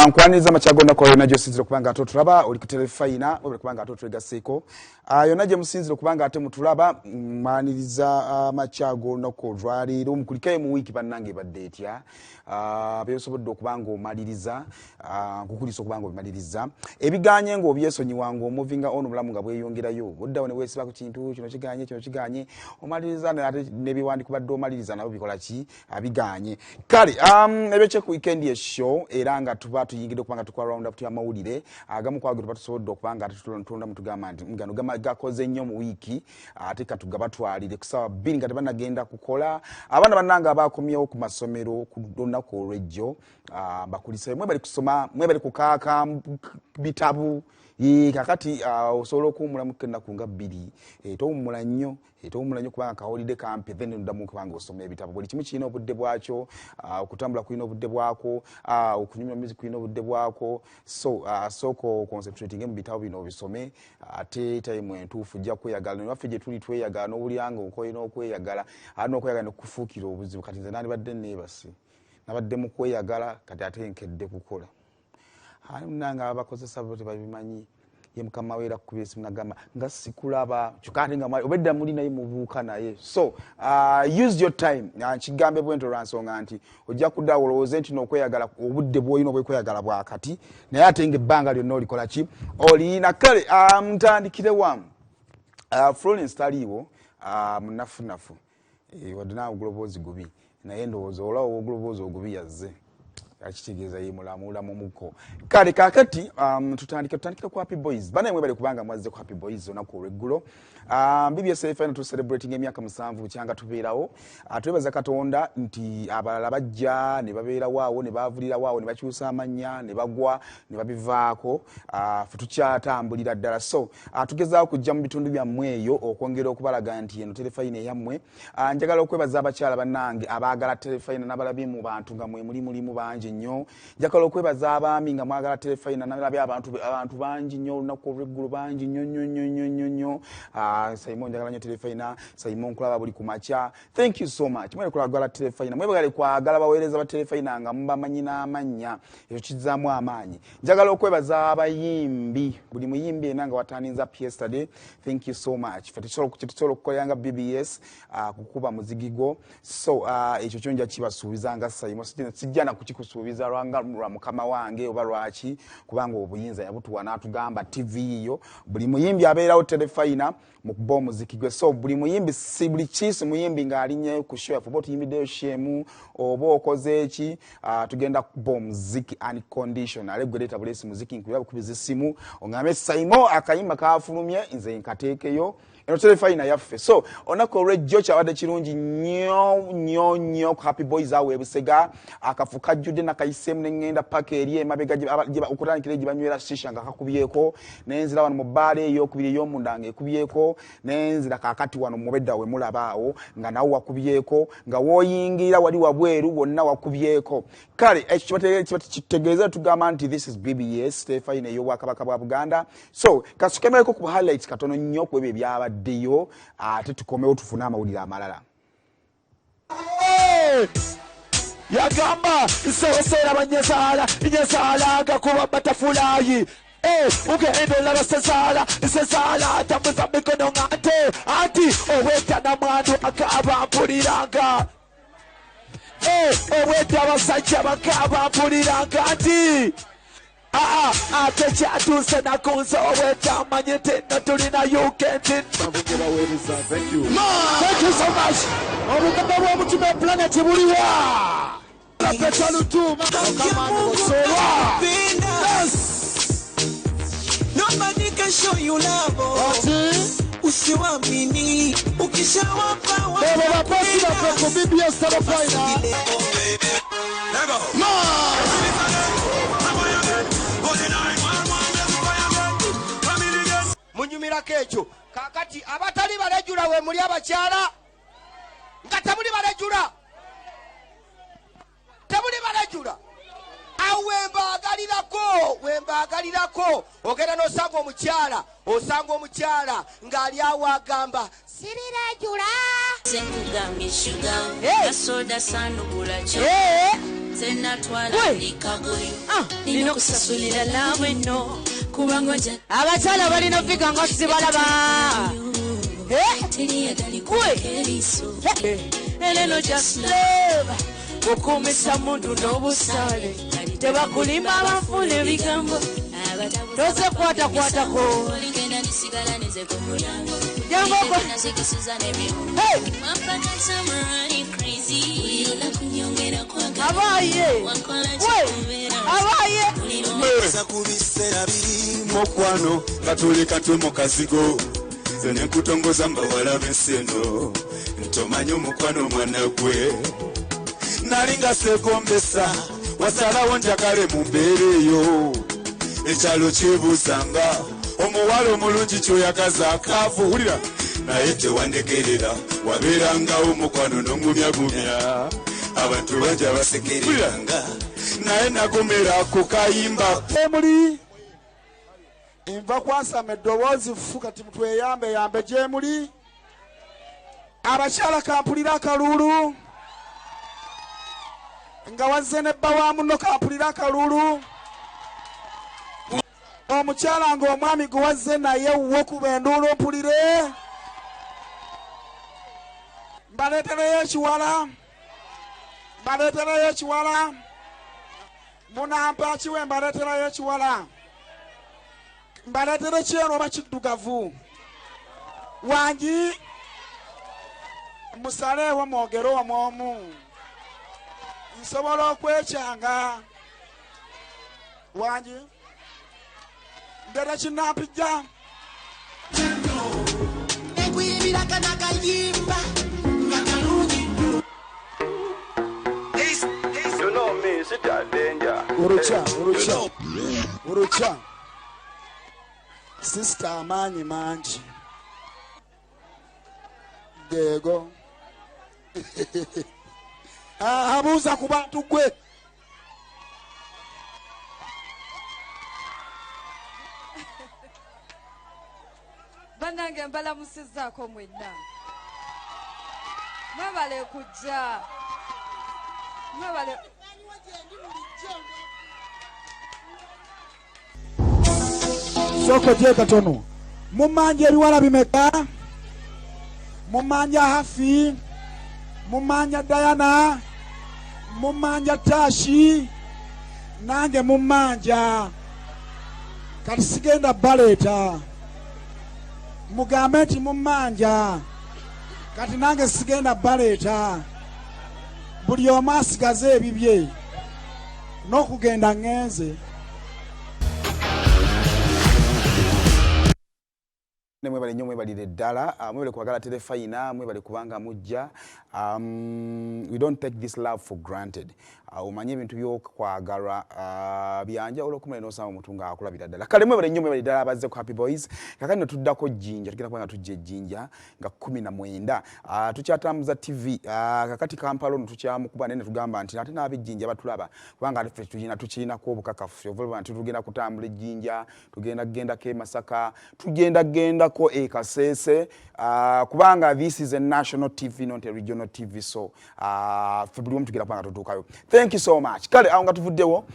Nkwaniriza machagonda ko yona josinzira kubanga atotulaba oli ku Terefayina oli kubanga atotwegaseko yona je musinzira kubanga ate mutulaba maniriza machago nako dwaliro mukulikaye mu wiki bannange badde etya beyosobodde okubanga omaliriza kukulisa okubanga omaliriza ebiganye ngo obyesonyi wangu omuvinga ono mulamu nga bweyongerayo oddawo ne wesiba ku kintu kino kiganye omaliriza ne biwandiko badde omaliriza nabo bikola ki abiganye kale ebyeche ku weekend ye show era nga tuba tuyingide kubanga tukwa round up ya mawulire agamu kwa gwe tusobodde okubanga tutulonda mutugamba nti ngano gakoze nnyo mu wiki ate katugaba twalire kusawa bini nga tebanagenda kukola abana bannanga abakomyewo ku masomero kudonna ko rejo bakulise mwe bali kusoma mwe bali kukaka bitabu kakati osobola okuwumula mukenda kunga bbiri towumula nnyo kubanga kawolide kampi then ndamu kubanga osoma ebitabo buli kimu kirina obudde bwakyo okutambula kulina obudde bwako okunyumya music kulina obudde bwako so soko concentrating mu bitabo bino bisome ate time entuufu jja kweyagala naffe gye tuli tweyagala n'obulyanga okoyina okweyagala ate n'okweyagala n'okufuukira obuzibu kati nze nandibadde neebase nabadde mu kweyagala kati ate nkedde kukola nanga abakozesa bo tebabimanyi ye mukama wera kubisi mnagamba nga sikulaba chukati nga obedda muli naye mubuuka naye so use your time nkigambe bwento ransonga nti ojja kudawoloze nti nokweyagala obudde bwoyino bwekweyagala bwakati naye ate ngebbanga lyonna olikola ki olina kale mtandikire wamu Florence taliwo munafunafu wadina oguloboozi gubi naye ndowooza olawo oguloboozi ogubi yazze akitegeeza yemulamula mumuko kale kakati tutandika ku Happy Boyz bana mwe bali kubanga mwaze ku Happy Boyz onako olweggulo BBSFN to celebrating emyaka 7 kyanga tubeerawo twebaza Katonda nti abalala bajja ne babeera waawo ne bavulira waawo ne bakyusa amanya ne bagwa ne babivaako tukyatambulira ddala so tugezaako kujja mu bitundu byammwe eyo okwongera okubalaga nti eno Terefayina yammwe njagala okwebaza abakyala bannange abaagala Terefayina n'abalabi mu bantu nga mwe mulimu bangi nnyo njagala okwebaza abaami nga mwagala Terefayina n'abalabi abantu bangi nnyo olunaku olw'eggulu bangi nnyo Simon njagala nnyo Terefayina Simon kulaba buli kumacha thank you so much mwe kulagala Terefayina mwe bagale kwagala baweereza ba Terefayina nga mubamanyi n'amanya ekyo kizaamu amaanyi njagala okwebaza abayimbi buli muyimbi enanga wataninza yesterday thank you so much fetitolo kukolyanga BBS kukuba muzigigo so ekyo kyonja kibasuubiza nga Simon sijjana kukikusuubiza lwanga mukama wange oba lwaki kubanga obuyinza yabutuwa n'atugamba TV yo buli muyimbi abeerawo Terefayina mukuba omuziki gwe so buli muyimbi si buli kisi muyimbi ng'alinye ku show oba tuyimbideyo shemu oba okoze eki tugenda kuba omuziki unconditional gwe leeta bulesi muziki nkuba kubiza simu ongambe Simon akayimba kafulumye nze nkateekeyo eno Terefayina yaffe so onako rejo kyabadde kirungi nnyo ku Happy Boyz awe Busega akafuka judde nakayisemu n'engenda paka eri emabega okutandikira gye banywera shisha nga kakubyeko n'enzira wano mu bbaala eyo okubiri ey'omunda ng'ekubyeko n'enzira kaakati wano mubedda we mulabaawo nga nawo wakubyeko nga wooyingira wali wabweru wonna wakubyeko kale ekyo kitegeeza tugamba nti this is BBS Terefayina ey'obwakabaka bwa Buganda so kasukemereko ku highlights katono nnyo ku ebyo ebyabaddeyo ate tukomewo tufune amawulire amalala yagamba nsewesera banyesala agakuba batafulayi ugenda olaba sesala tambuza mikono ng'ate anti oweta na mwandu akaba mpuliranga oweta abasajja bakaba mpuliranga anti ate kyatuuse nakunze oweta amanye tena tulina yukendi thank you so much obugambo bw'omutima planet buliwa Nobody can show you love. Usiwamini ukishawapa wako BBS Terefayina munyumira kecho kakati abatali balejula we muli abakyala nga tabuli balejula wembagalirako ogenda n'osanga omukyala ng'ali awo agamba sirirajula Sengugambye sugar, soda sanubula cho. nina kusasulira lawe no kubanga abakyala balina fika nga sibalaba eleno just love okumisa muntu n'obusale tebakulima abafuna ebigambo toze kwatakwatako kubisera biri mukwano katulika twe mukazigo zone kutongoza mbawala beseno ntomanyo mukwano mwana gwe nalinga segombesa wasalawo njagale mumbeereyo ekyalo kyebuzanga omuwala omulungi kyoyagaza akaavu wulira naye tewandegerera wabeerangawo mukwano n'ongumyagumya abantu bajja basekereranga naye nagomera ku kayimba Gyemuli nva kwansama eddoboozi fu kati mutweyambe yambe gyemuli abakyala kampulira akalulu nga wazze nebba wa muno kampulira akalulu omukyala nga omwami gwe wazze naye wokuba enduulu mpulire mbaleetereyo ekiwala munampa kiwe mbaleeterayo ekiwala mbaleetere kyero oba kiddugavu wangi musaleewo mwogere omwomu nsobola okwekyanga wangi ndera kinampijja ekuyibiraka nakayimba nakalungi urucha sister amaanyi mangi gego abuuza ku bantu gwe bannange mbalamusizzaako mwenna mwebale kujja mwebale soko je katono mumanja ebiwala bimeka mumanja Hafi mumanja Diana mumanja Tashi nange mumanja kati sigenda baleta mugambe nti mumanja kati nange sigenda baleta buli omu asigaze ebibye n'okugenda ngenze mwebale nnyo mwebalire ddala mwebale kwagala Terefayina mwebale kubanga mujja we don't take this love for granted omanye ebintu by'okwagalwa byanjawulo okumala n'osanga omuntu ng'akulabira ddala kale mwebale nnyo mwebale ddala abazze ku Happy Boyz kakati ne tuddako jjinja tugenda kubanga tujja ejjinja nga 19 tukyatambuza TV kakati Kampala ono tukyamukuba naye ne tugamba nti ate n'ab'ejjinja batulaba kubanga ate ffe tukirinako obukakafu ovuba nti tugenda kutambula ejjinja tugenda kugendako e Masaka tugendako e Kasese kubanga this is a national TV not a regional TV so ffe buli omu tugenda kubanga tutuukayo. Thank you so much. Kale awo nga tuvuddewo